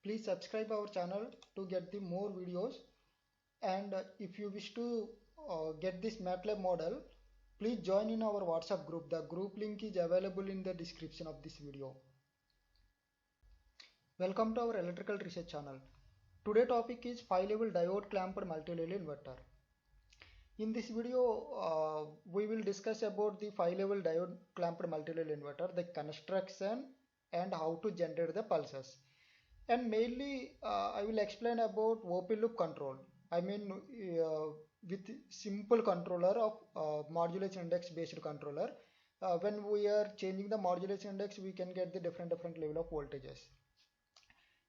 Please subscribe our channel to get the more videos. And if you wish to get this MATLAB model, please join in our WhatsApp group. The group link is available in the description of this video. Welcome to our electrical research channel. Today topic is 5-level diode clamped multi-level inverter. In this video, we will discuss about the 5-level diode clamped multi-level inverter, the construction and how to generate the pulses. And mainly, I will explain about open loop control. I mean, with simple controller of modulation index based controller. When we are changing the modulation index, we can get the different level of voltages.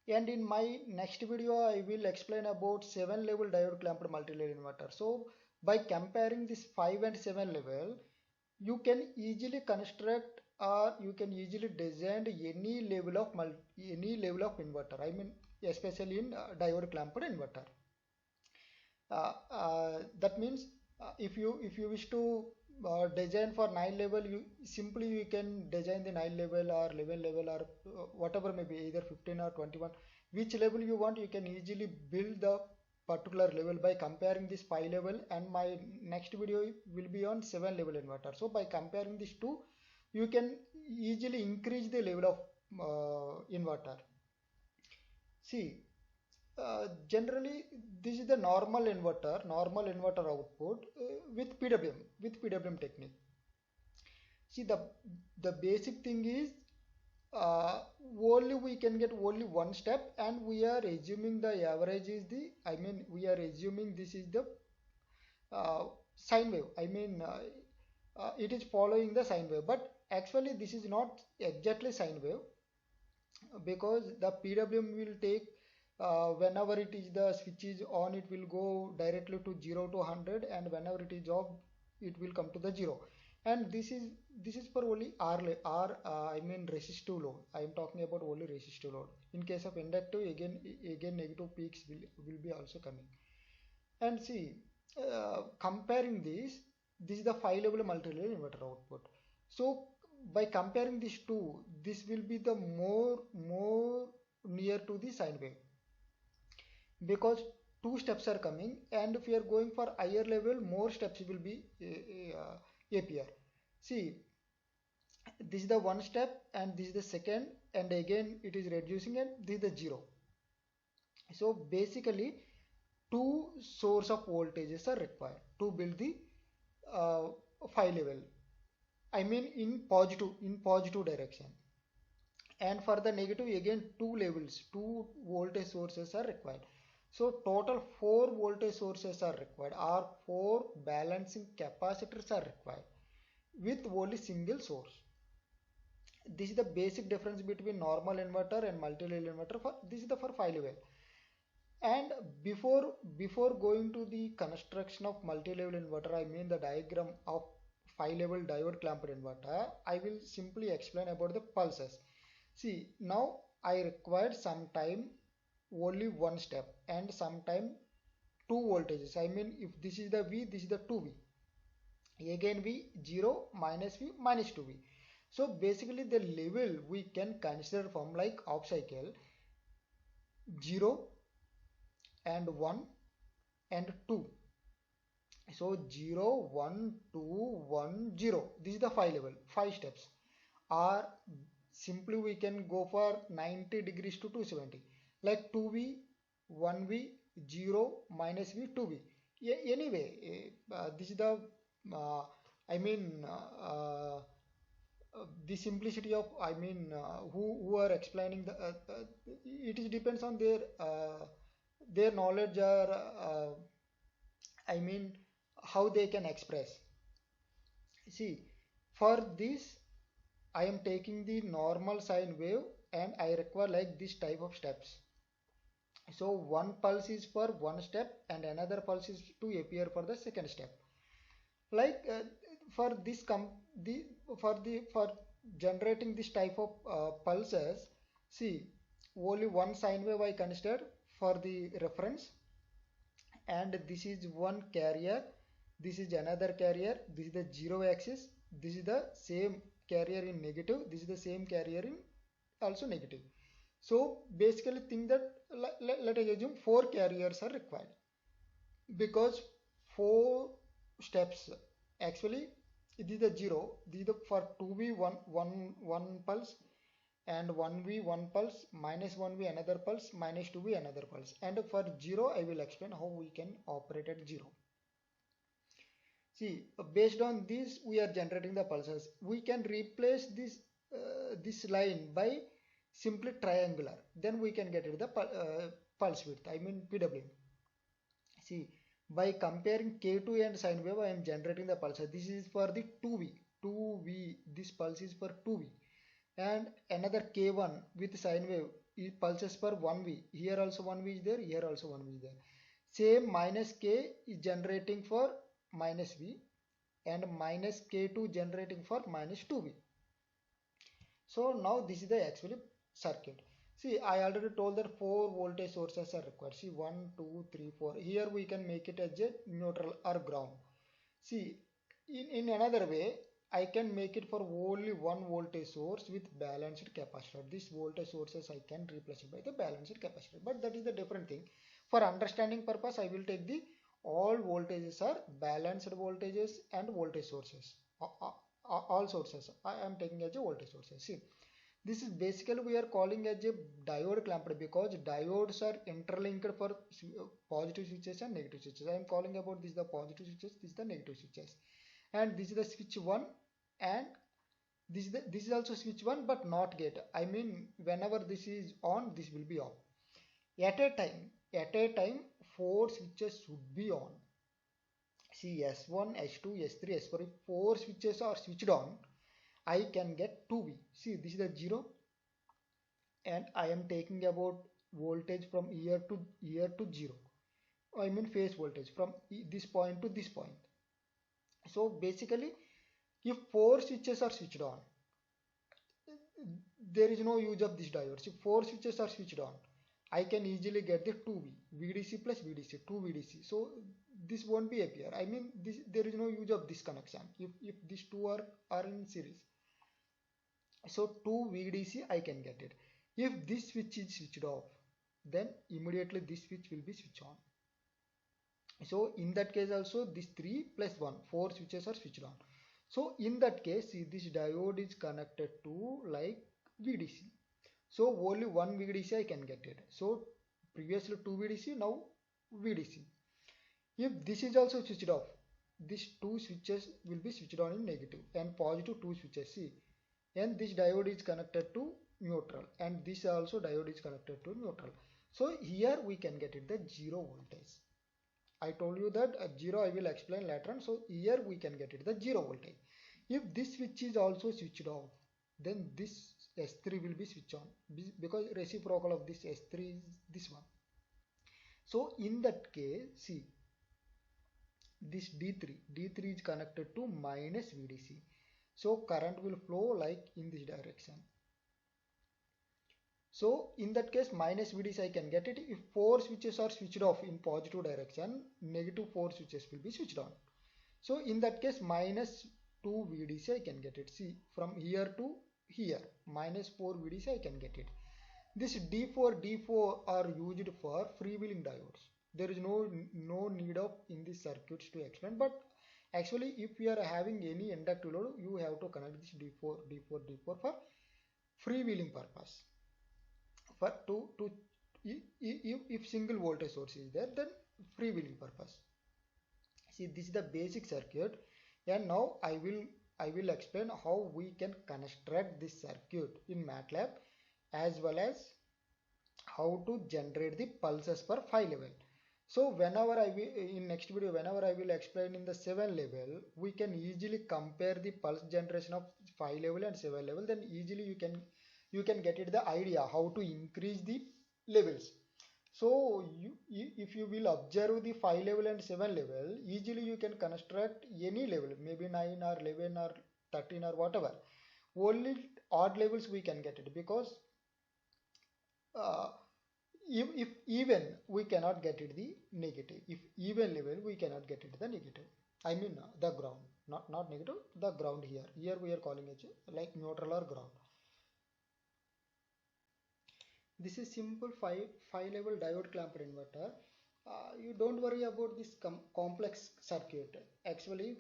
And in my next video, I will explain about 7-level diode clamped multi-level inverter. So by comparing this 5 and 7 level, you can easily construct or you can easily design any level of inverter. I mean, especially in diode clamped inverter. That means if you wish to design for 9 level, you can design the 9 level or 11 level or whatever, maybe either 15 or 21, which level you want. You can easily build the particular level by comparing this 5 level, and my next video will be on 7 level inverter. So by comparing these two, you can easily increase the level of inverter. See, generally this is the normal inverter output with PWM technique. See, the basic thing is only we can get only one step, and we are assuming the average is the, I mean, we are assuming this is the sine wave. I mean, it is following the sine wave, but actually this is not exactly sine wave, because the PWM will take whenever it is the switch is on, it will go directly to 0 to 100, and whenever it is off, it will come to the 0. And this is for only I mean resistive load. I am talking about only resistive load. In case of inductive, again negative peaks will be also coming. And see, comparing this is the 5-level multi-level inverter output. So by comparing these two, this will be the more near to the sine wave, because two steps are coming, and if we are going for higher level, more steps will be appear. See, this is the one step, and this is the second, and again it is reducing, and this is the 0. So basically two source of voltages are required to build the 5 level, I mean in positive direction. And for the negative, again two voltage sources are required. So total 4 voltage sources are required, or 4 balancing capacitors are required with only single source. This is the basic difference between normal inverter and multi-level inverter. This is for 5 level. And before going to the construction of multi-level inverter, I mean the diagram of 5-level diode clamped inverter, I will simply explain about the pulses. See, now I required sometime only one step, and sometime two voltages. I mean, if this is the V, this is the 2V. Again V, 0, minus V, minus 2V. So basically the level we can consider from like off cycle 0 and 1 and 2. So 0, 1, 2, 1, 0. This is the 5 level, 5 steps. Or simply we can go for 90 degrees to 270, like 2V, 1V, 0, minus V, 2V. Anyway, this is the I mean the simplicity of, I mean, who are explaining the it is depends on their knowledge, or I mean how they can express. See, for this I am taking the normal sine wave, and I require like this type of steps. So one pulse is for one step, and another pulse is to appear for the second step. Like for this for generating this type of pulses, see, only one sine wave I consider for the reference, and this is one carrier, this is another carrier, this is the 0 axis, this is the same carrier in negative, this is the same carrier in also negative. So basically think that let us assume 4 carriers are required, because 4 steps actually it is the 0, this is the for 2v 1 pulse, and 1v 1 pulse, minus 1v another pulse, minus 2v another pulse, and for 0 I will explain how we can operate at 0. See, based on this we are generating the pulses. We can replace this line by simply triangular, then we can get it the pulse width, I mean PWM. See, by comparing K2 and sine wave, I am generating the pulse. This is for the 2V. This pulse is for 2V. And another K1 with sine wave pulses for 1V. Here also 1V is there, here also 1V is there. Same minus K is generating for minus V, and minus K2 generating for minus 2V. So now this is the actually circuit. See, I already told that 4 voltage sources are required. See, 1, 2, 3, 4. Here we can make it as a neutral or ground. See, in another way, I can make it for only one voltage source with balanced capacitor. This voltage sources I can replace it by the balanced capacitor. But that is the different thing. For understanding purpose, I will take the all voltages are balanced voltages and voltage sources. All sources I am taking as a voltage sources. See, this is basically we are calling as a diode clamped, because diodes are interlinked for positive switches and negative switches. I am calling about this the positive switches, this is the negative switches, and this is the switch 1, and this is also switch 1 but not gate. I mean whenever this is on, this will be off. At a time 4 switches should be on. See, S1, S2, S3, S4, if 4 switches are switched on, I can get 2V. See, this is the 0, and I am taking about voltage from here to 0. I mean phase voltage from this point to this point. So basically, if 4 switches are switched on, there is no use of this diode. If 4 switches are switched on, I can easily get the 2V, VDC plus VDC, 2 VDC. So this won't be appear. I mean there is no use of this connection if these two are in series. So 2 VDC I can get it. If this switch is switched off, then immediately this switch will be switched on. So in that case also this 3 plus 1, 4 switches are switched on. So in that case, see, this diode is connected to like VDC. So only one VDC I can get it. So previously 2 VDC, now VDC. If this is also switched off, these 2 switches will be switched on in negative, and positive 2 switches. See, and this diode is connected to neutral, and this also diode is connected to neutral. So here we can get it the 0 voltage. I told you that 0 I will explain later on. So here we can get it the 0 voltage. If this switch is also switched off, then this S3 will be switched on, because reciprocal of this S3 is this one. So in that case, see, this D3 is connected to minus VDC. So current will flow like in this direction. So in that case minus VDC I can get it. If 4 switches are switched off in positive direction, negative 4 switches will be switched on. So in that case minus 2 VDC I can get it. See, from here to here, minus 4 VDC I can get it. This D4 are used for freewheeling diodes. There is no need of in these circuits to explain, but actually if you are having any inductive load, you have to connect this D4 for freewheeling purpose. For if single voltage source is there, then freewheeling purpose. See, this is the basic circuit, and now I will explain how we can construct this circuit in MATLAB, as well as how to generate the pulses per 5 level. So whenever I will in next video, whenever I will explain in the 7 level, we can easily compare the pulse generation of 5 level and 7 level. Then easily you can get it the idea how to increase the levels. So if you will observe the 5 level and 7 level, easily you can construct any level, maybe 9 or 11 or 13 or whatever. Only odd levels we can get it, because if even we cannot get it the negative. If even level we cannot get it the negative. I mean the ground, not negative, the ground here. Here we are calling it like neutral or ground. This is simple five level diode clamped inverter. You don't worry about this complex circuit. Actually,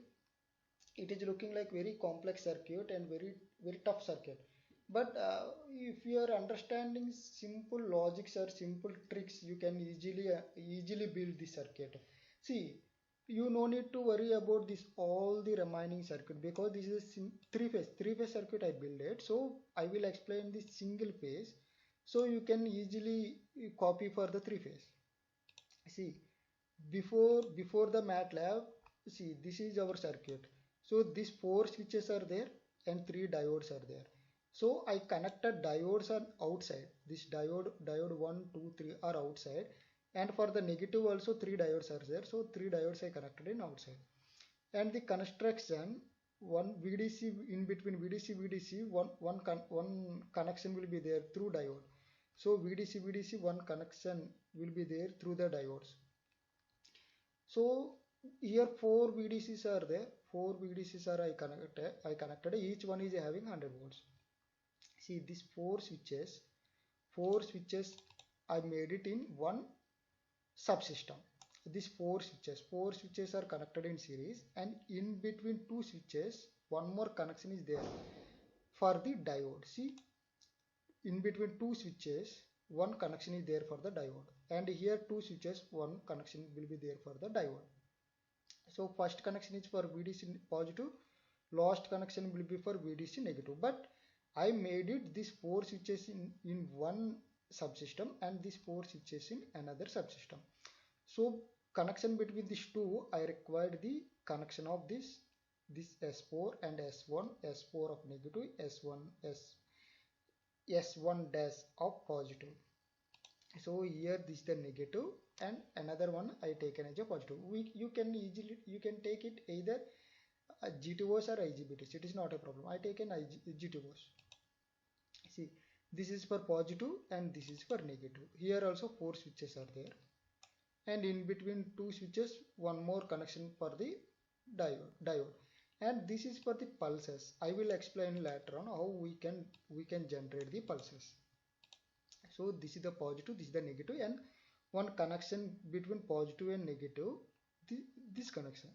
it is looking like very complex circuit and very tough circuit. But if you are understanding simple logics or simple tricks, you can easily build this circuit. See, you no need to worry about this all the remaining circuit, because this is a three phase circuit I build it. So I will explain this single phase, so you can easily copy for the three phase. See, before the MATLAB, see, this is our circuit. So these four switches are there and three diodes are there. So I connected diodes on outside. This diode 1 2 3 are outside, and for the negative also three diodes are there. So three diodes I connected in outside. And the construction, one VDC, in between VDC one connection will be there through diode. So VDC one connection will be there through the diodes. So here four VDCs are there. Four VDCs are I connected. Each one is having 100 volts. See, these four switches I made it in one subsystem. These four switches are connected in series, and in between two switches, one more connection is there for the diode. See, in between two switches, one connection is there for the diode, and here two switches, one connection will be there for the diode. So first connection is for VDC positive, last connection will be for VDC negative. But I made it these four switches in one subsystem and these four switches in another subsystem. So connection between these two, I required the connection of this S4 and S1, S4 of negative, S1 dash of positive. So here this is the negative, and another one I taken as a positive. You can take it either GTOs or IGBTs. It is not a problem. I taken GTOs. See, this is for positive and this is for negative. Here also four switches are there, and in between two switches, one more connection for the diode. And this is for the pulses. I will explain later on how we can generate the pulses. So this is the positive, this is the negative, and one connection between positive and negative. This connection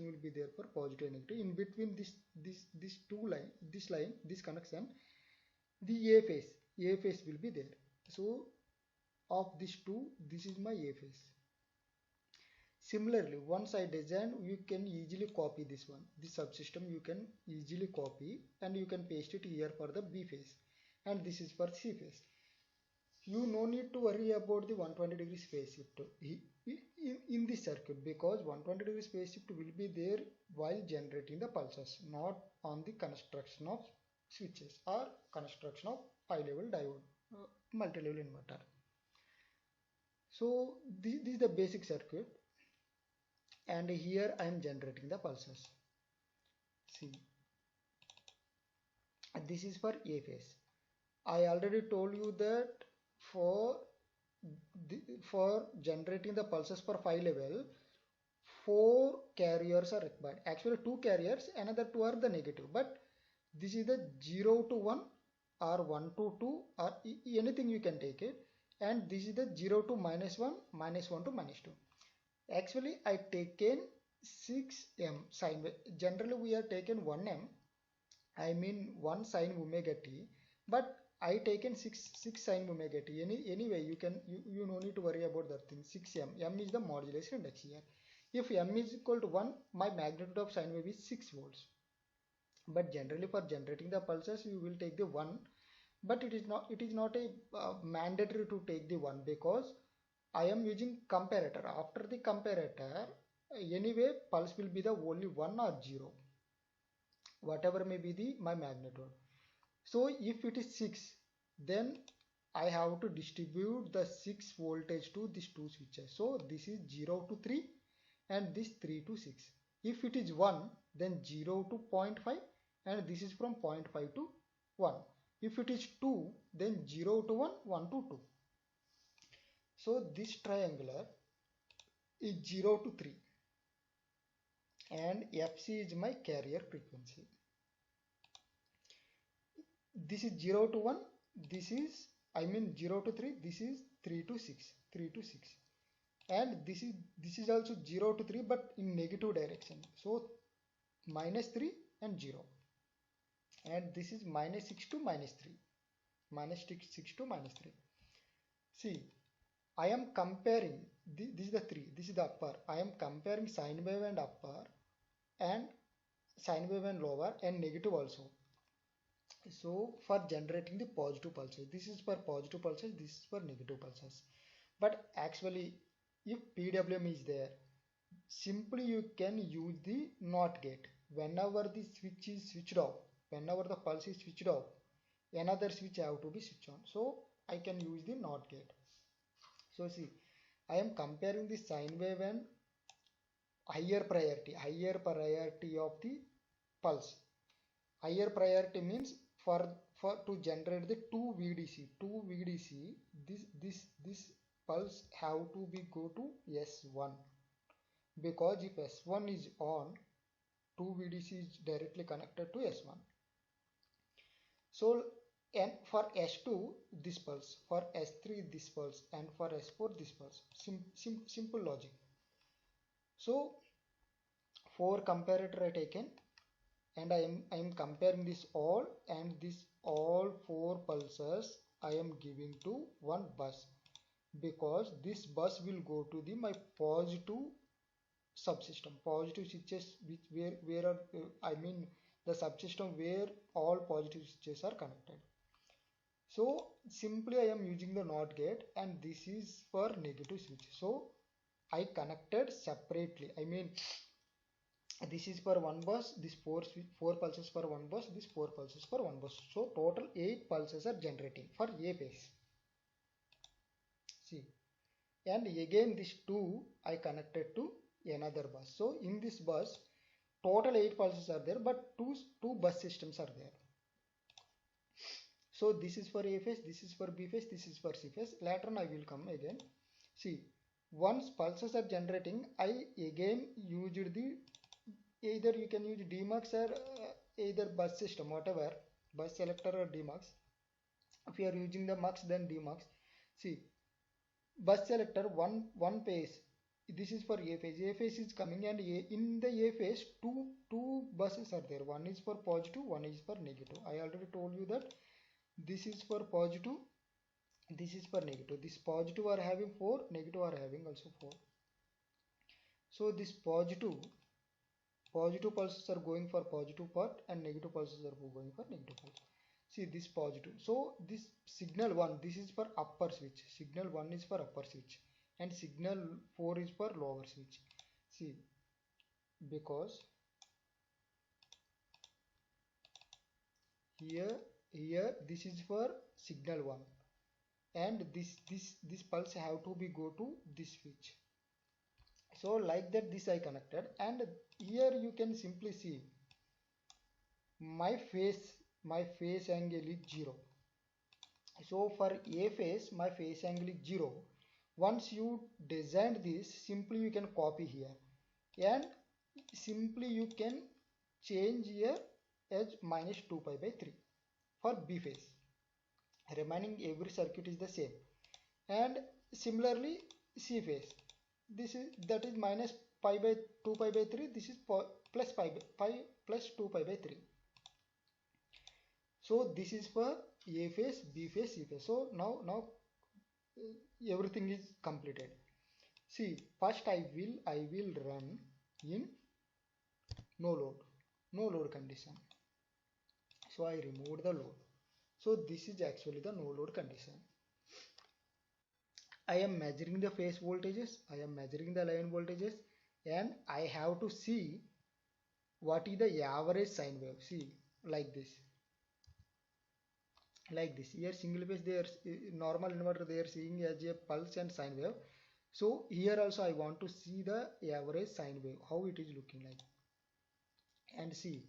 will be there for positive and negative. In between this two line, this connection, the A phase will be there. So of these two, this is my A phase. Similarly, once I design, you can easily copy this one. This subsystem you can easily copy, and you can paste it here for the B phase, and this is for C phase. You no need to worry about the 120 degrees phase shift in this circuit, because 120 degrees phase shift will be there while generating the pulses, not on the construction of switches or construction of 5-level diode, multi-level inverter. So this is the basic circuit, and here I am generating the pulses. See, this is for A phase. I already told you that for generating the pulses for 5-level, 4 carriers are required. Actually 2 carriers, another 2 are the negative, but this is the 0 to 1 or 1 to 2 or anything you can take it, and this is the 0 to -1, -1 to -2. Actually I taken 6m sine wave. Generally we are taken 1m, I mean 1 sine omega t, but I taken 6 sine omega t. Anyway, you no need to worry about that thing. 6m. M is the modulation index here. If m is equal to 1, my magnitude of sine wave is 6 volts. But generally for generating the pulses, you will take the 1. But it is not a mandatory to take the 1, because I am using comparator. After the comparator, anyway pulse will be the only 1 or 0, whatever may be my magnitude. So if it is 6, then I have to distribute the 6 voltage to these two switches. So this is 0 to 3 and this 3 to 6. If it is 1, then 0 to 0.5, and this is from 0.5 to 1. If it is 2, then 0 to 1, 1 to 2. So this triangular is 0 to 3, and Fc is my carrier frequency. This is 0 to 1, this is I mean 0 to 3, this is 3 to 6, 3 to 6, and this is also 0 to 3 but in negative direction, so minus 3 and 0, and this is minus 6 to minus 3, minus 6 to minus 3. See, I am comparing this is the 3, this is the upper. I am comparing sine wave and upper and sine wave and lower and negative also. So for generating the positive pulses, this is for positive pulses, this is for negative pulses. But actually, if PWM is there, simply you can use the NOT gate. Whenever the switch is switched off, whenever the pulse is switched off, another switch have to be switched on. So I can use the NOT gate. So see, I am comparing the sine wave and higher priority of the pulse. Higher priority means for to generate the 2 VDC, this pulse have to be go to S1, because if S1 is on, 2 VDC is directly connected to S1. So, and for S2 this pulse, for S3 this pulse, and for S4 this pulse. Simple logic. So 4 comparator I taken, and I am comparing this all, and this all 4 pulses I am giving to one bus, because this bus will go to the my positive subsystem, positive switches, which where are I mean the subsystem where all positive switches are connected. So simply I am using the NOT gate, and this is for negative switch. So I connected separately. I mean this is for one bus, this 4 pulses for one bus, this 4 pulses for one bus. So total 8 pulses are generating for A phase. See, and again this 2 I connected to another bus. So in this bus total 8 pulses are there, but two bus systems are there. So this is for A phase, this is for B phase, this is for C phase. Later on I will come again. See, once pulses are generating, I again used the, either you can use DMUX or either bus system, whatever, bus selector or DMUX. If you are using the MUX, then DMUX. See, bus selector one phase, this is for A phase. A phase is coming, and in the A phase two buses are there. One is for positive, one is for negative. I already told you that this is for positive, this is for negative. This positive are having 4, negative are having also 4. So this positive pulses are going for positive part, and negative pulses are going for negative pulse. See, this positive. So this signal 1, this is for upper switch. Signal 1 is for upper switch, and signal 4 is for lower switch. See, because here this is for signal 1, and this pulse have to be go to this switch. So like that this I connected, and here you can simply see my phase angle is 0. So for A phase my phase angle is 0. Once you design this, simply you can copy here, and simply you can change here as minus 2 pi by 3 for B phase. Remaining every circuit is the same. And similarly C phase, this is, that is minus pi by 2 pi by 3, this is plus pi plus 2 pi by 3. So this is for A phase, B phase, C phase. So now everything is completed. See, first I will run in no load condition. So I removed the load. So this is actually the no load condition. I am measuring the phase voltages, I am measuring the line voltages, and I have to see what is the average sine wave. See, like this. Here single phase, they are normal inverter, they are seeing as a pulse and sine wave. So here also I want to see the average sine wave, how it is looking like. And see,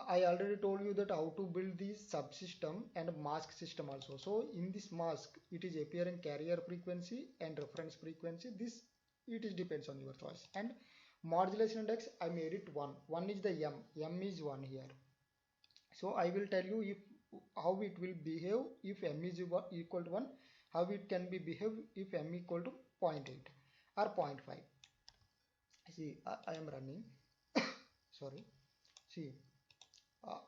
I already told you that how to build the subsystem and mask system also. So in this mask, it is appearing carrier frequency and reference frequency. This it is depends on your choice. And modulation index, I made it 1. 1 is the M is 1 here. So I will tell you, if how it will behave if m is equal to 1, how it can be behave if m equal to 0.8 or 0.5. See, I am running. Sorry. See,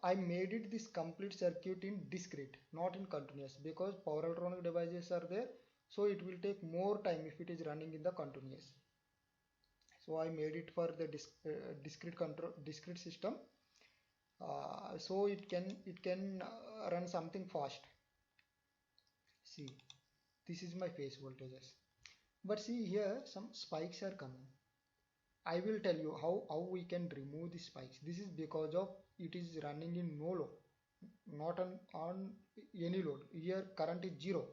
I made it this complete circuit in discrete, not in continuous, because power electronic devices are there, so it will take more time if it is running in the continuous. So I made it for the discrete system, so it can run something fast. See, this is my phase voltages, but see here some spikes are coming. I will tell you how we can remove the spikes. This is because of it is running in no load, not on any load. Here current is 0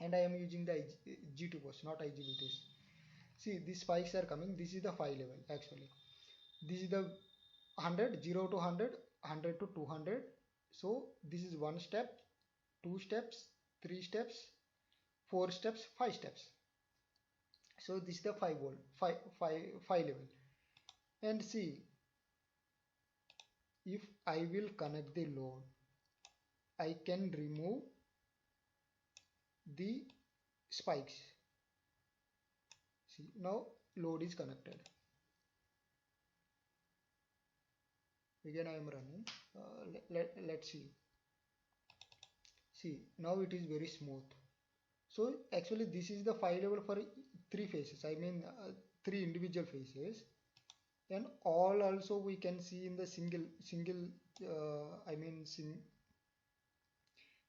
and I am using the G2 bus, not IGBTs. See, these spikes are coming. This is the 5 level actually. This is the 100, 0 to 100, 100 to 200. So this is 1 step, 2 steps, 3 steps, 4 steps, 5 steps. So this is the 5 volt, 5 level. And see, if I will connect the load, I can remove the spikes. See, now load is connected. Again I am running. Let's see. See, now it is very smooth. So actually this is the 5 level for 3 phases. I mean 3 individual phases, and all also we can see in the single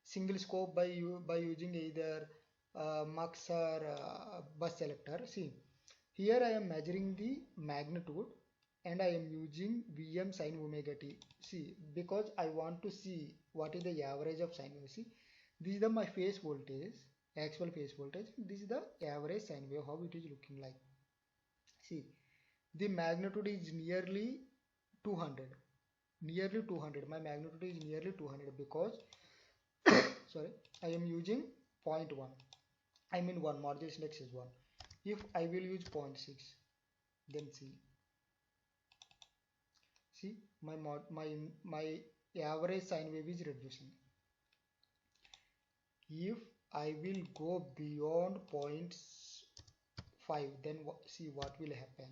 single scope by using either mux or bus selector. See, here I am measuring the magnitude and I am using Vm sin omega t. See, because I want to see what is the average of sine wave. See, this is my phase voltage, actual phase voltage. This is the average sine wave, how it is looking like. See, the magnitude is nearly 200. Nearly 200. My magnitude is nearly 200 because sorry, I am using 0.1. I mean 1, modulus index is 1. If I will use 0.6, then see my average sine wave is reducing. If I will go beyond 0.5, then see what will happen.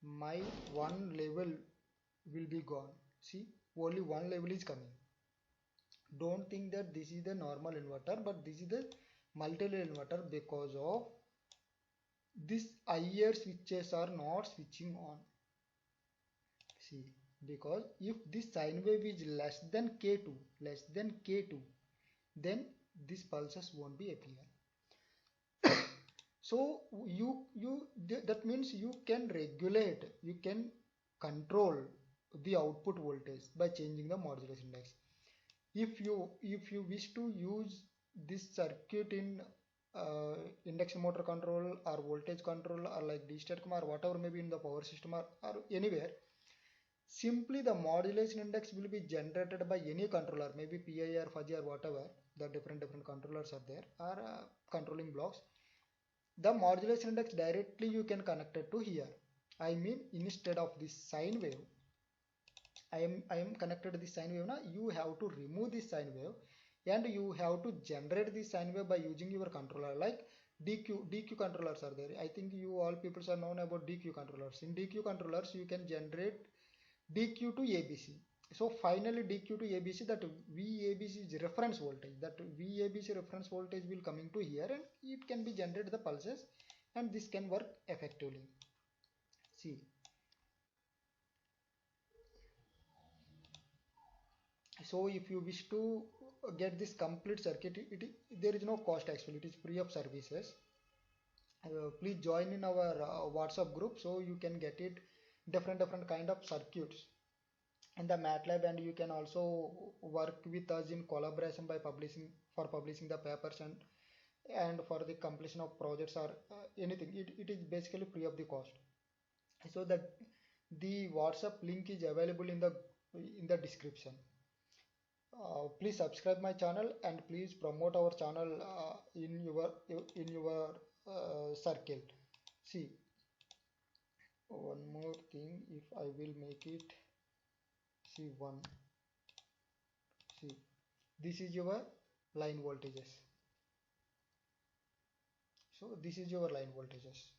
My one level will be gone. See, only one level is coming. Don't think that this is the normal inverter, but this is the multi-level inverter because of this IR switches are not switching on. See, because if this sine wave is less than K2, then these pulses won't be appear. So that means you can regulate, you can control the output voltage by changing the modulus index. If you wish to use this circuit in induction motor control or voltage control or like DStatCom or whatever, maybe in the power system or anywhere, simply the modulation index will be generated by any controller, maybe PI or fuzzy or whatever, the different controllers are there, or controlling blocks. The modulation index directly you can connect it to here. I mean, instead of this sine wave, I am connected to this sine wave. Now you have to remove this sine wave and you have to generate this sine wave by using your controller, like DQ controllers are there. I think you all people are known about DQ controllers. In DQ controllers you can generate DQ to ABC. So finally DQ to ABC, that VABC is reference voltage. That VABC reference voltage will coming to here and it can be generated the pulses, and this can work effectively. See, so if you wish to get this complete circuit, there is no cost actually, it is free of services. Please join in our WhatsApp group so you can get it different kind of circuits in the MATLAB, and you can also work with us in collaboration by publishing the papers and for the completion of projects or anything. It is basically free of the cost. So that the WhatsApp link is available in the description. Please subscribe my channel and please promote our channel in your circle. See, one more thing, if I will make it, see, 1, This is your line voltages. So this is your line voltages.